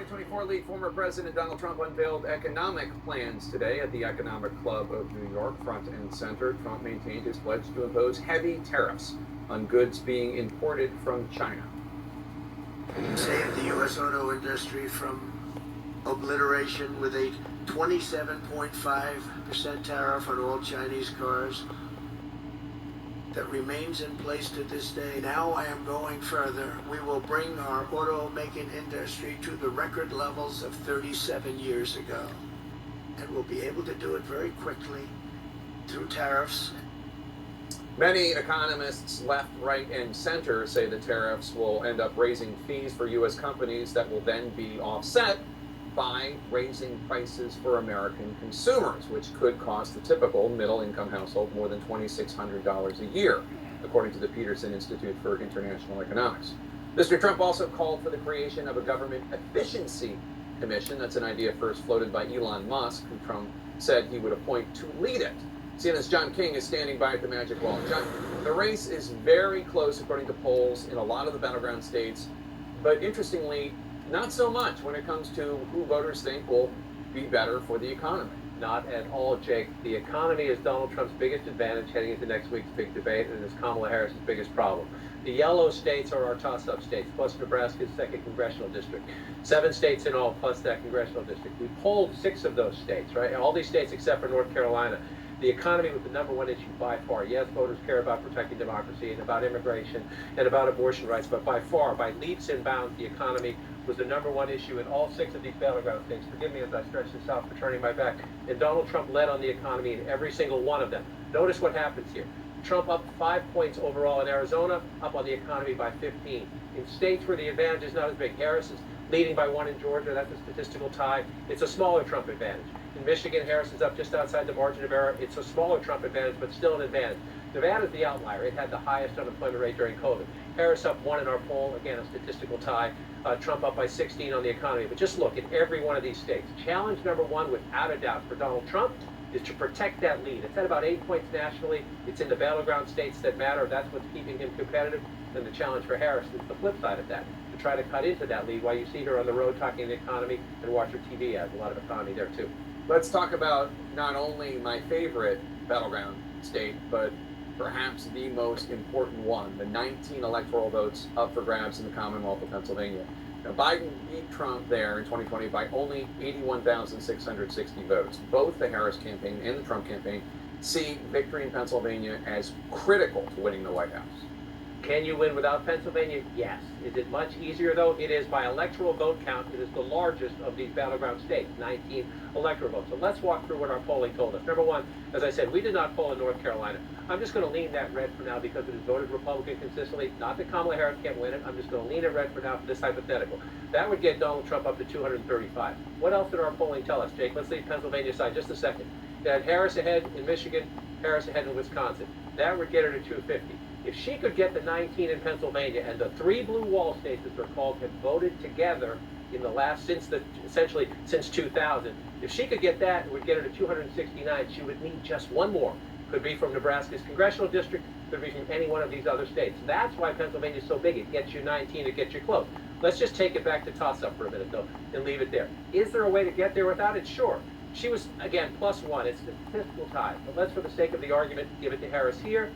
2024 lead, former President Donald Trump unveiled economic plans today at the Economic Club of New York. Front and center, Trump maintained his pledge to impose heavy tariffs on goods being imported from China. Save the U.S. auto industry from obliteration with a 27.5% tariff on all Chinese cars that remains in place to this day. Now I am going further. We will bring our automaking industry to the record levels of 37 years ago. And we'll be able to do it very quickly through tariffs. Many economists, left, right, and center, say the tariffs will end up raising fees for U.S. companies that will then be offset by raising prices for American consumers, which could cost the typical middle-income household more than $2,600 a year, according to the Peterson Institute for International Economics. Mr. Trump also called for the creation of a government efficiency commission. That's an idea first floated by Elon Musk, who Trump said he would appoint to lead it. CNN's John King is standing by at the Magic Wall. John, the race is very close according to polls in a lot of the battleground states, but interestingly, not so much when it comes to who voters think will be better for the economy. Not at all, Jake. The economy is Donald Trump's biggest advantage heading into next week's big debate, and is Kamala Harris's biggest problem. The yellow states are our toss-up states, plus Nebraska's second congressional district. 7 states in all, plus that congressional district. We polled 6 of those states, right? All these states except for North Carolina. The economy was the #1 issue by far. Yes, voters care about protecting democracy and about immigration and about abortion rights, but by far, by leaps and bounds, the economy was the #1 issue in all 6 of these battleground states. Forgive me as I stretch this out for turning my back. And Donald Trump led on the economy in every single one of them. Notice what happens here. Trump up 5 points overall in Arizona, up on the economy by 15. In states where the advantage is not as big, Harris is leading by 1 in Georgia. That's a statistical tie. It's a smaller Trump advantage. In Michigan, Harris is up just outside the margin of error. It's a smaller Trump advantage, but still an advantage. Nevada's the outlier. It had the highest unemployment rate during COVID. Harris up 1 in our poll, again, a statistical tie. Trump up by 16 on the economy. But just look at every one of these states. Challenge #1, without a doubt, for Donald Trump is to protect that lead. It's at about 8 points nationally. It's in the battleground states that matter. That's what's keeping him competitive. And the challenge for Harris is the flip side of that, to try to cut into that lead while you see her on the road talking the economy and watch her TV ads. A lot of economy there, too. Let's talk about not only my favorite battleground state, but perhaps the most important one, the 19 electoral votes up for grabs in the Commonwealth of Pennsylvania. Now, Biden beat Trump there in 2020 by only 81,660 votes. Both the Harris campaign and the Trump campaign see victory in Pennsylvania as critical to winning the White House. Can you win without Pennsylvania? Yes. Is it much easier, though? It is. By electoral vote count, it is the largest of these battleground states, 19 electoral votes. So let's walk through what our polling told us. #1, as I said, we did not poll in North Carolina. I'm just going to lean that red for now because it has voted Republican consistently. Not that Kamala Harris can't win it. I'm just going to lean it red for now for this hypothetical. That would get Donald Trump up to 235. What else did our polling tell us, Jake? Let's leave Pennsylvania aside just a second. It had Harris ahead in Michigan, Harris ahead in Wisconsin. That would get her to 250. If she could get the 19 in Pennsylvania, and the 3 blue wall states, as they're called, have voted together in the last, essentially since 2000, if she could get that, it would get her to 269. She would need just 1 more. Could be from Nebraska's congressional district, could be from any one of these other states. That's why Pennsylvania is so big. It gets you 19, it gets you close. Let's just take it back to toss-up for a minute, though, and leave it there. Is there a way to get there without it? Sure. She was, again, +1. It's a statistical tie. But let's, for the sake of the argument, give it to Harris here.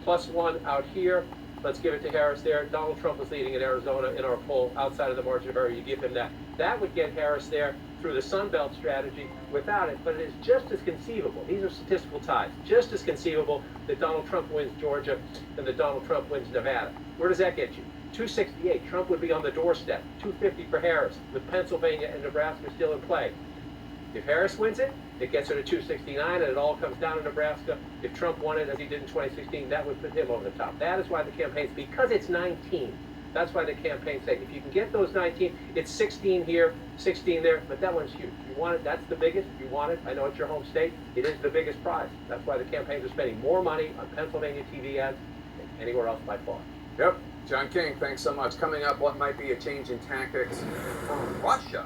+1 out here. Let's give it to Harris there. Donald Trump was leading in Arizona in our poll outside of the margin of error. You give him that. That would get Harris there through the Sun Belt strategy without it, but it is just as conceivable. These are statistical ties. Just as conceivable that Donald Trump wins Georgia and that Donald Trump wins Nevada. Where does that get you? 268. Trump would be on the doorstep. 250 for Harris with Pennsylvania and Nebraska still in play. If Harris wins it, it gets her to 269, and it all comes down to Nebraska. If Trump won it, as he did in 2016, that would put him over the top. That is why the campaigns, because it's 19, that's why the campaigns say, if you can get those 19, it's 16 here, 16 there, but that one's huge. You want it, that's the biggest. You want it, I know it's your home state, it is the biggest prize. That's why the campaigns are spending more money on Pennsylvania TV ads than anywhere else by far. Yep. John King, thanks so much. Coming up, what might be a change in tactics from Russia